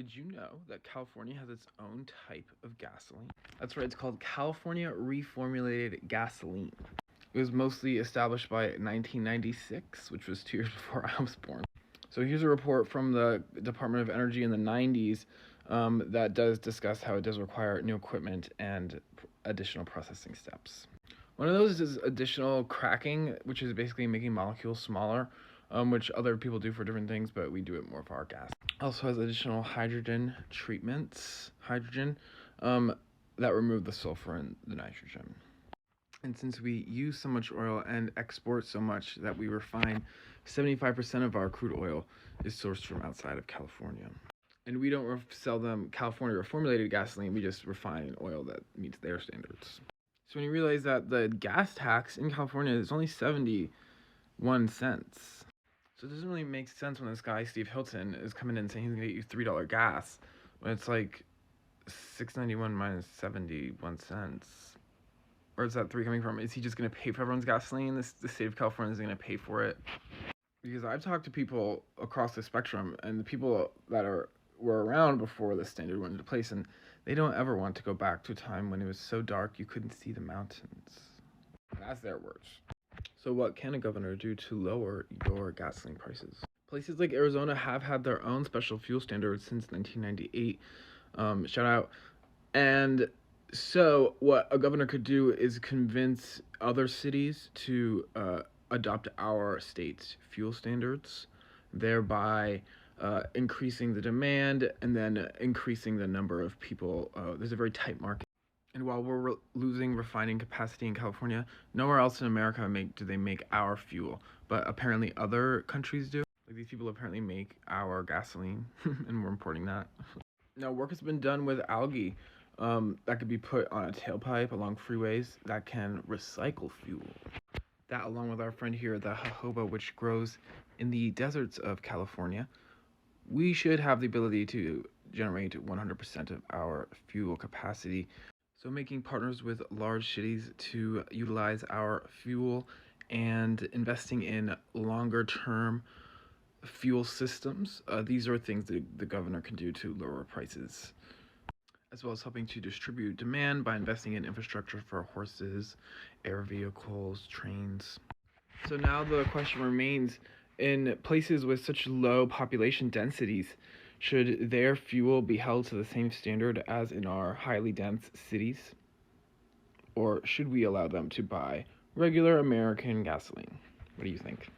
Did you know that California has its own type of gasoline? That's right, it's called California Reformulated Gasoline. It was mostly established by 1996, which was 2 years before I was born. So here's a report from the Department of Energy in the 90s that does discuss how it does require new equipment and additional processing steps. One of those is additional cracking, which is basically making molecules smaller, which other people do for different things, but we do it more for our gas. Also has additional hydrogen treatments, that remove the sulfur and the nitrogen. And since we use so much oil and export so much that we refine, 75% of our crude oil is sourced from outside of California. And we don't sell them California reformulated gasoline, we just refine oil that meets their standards. So when you realize that the gas tax in California is only 71 cents. So it doesn't really make sense when this guy, Steve Hilton, is coming in saying he's gonna get you $3 gas when it's like $6.91 minus 71 cents. Where is that 3 coming from? Is he just gonna pay for everyone's gasoline? The state of California is gonna pay for it? Because I've talked to people across the spectrum, and the people that were around before the standard went into place, and they don't ever want to go back to a time when it was so dark you couldn't see the mountains. That's their words. So what can a governor do to lower your gasoline prices? Places like Arizona have had their own special fuel standards since 1998. Shout out. And so what a governor could do is convince other cities to adopt our state's fuel standards, thereby increasing the demand and then increasing the number of people. There's a very tight market. And while we're losing refining capacity in California, nowhere else in America do they make our fuel, but apparently other countries do. Like, these people apparently make our gasoline, and we're importing that. Now, work has been done with algae that could be put on a tailpipe along freeways that can recycle fuel. That, along with our friend here, the jojoba, which grows in the deserts of California, we should have the ability to generate 100% of our fuel capacity. So making partners with large cities to utilize our fuel and investing in longer term fuel systems, these are things that the governor can do to lower prices, as well as helping to distribute demand by investing in infrastructure for horses, air vehicles, trains. So now the question remains, in places with such low population densities, should their fuel be held to the same standard as in our highly dense cities? Or should we allow them to buy regular American gasoline? What do you think?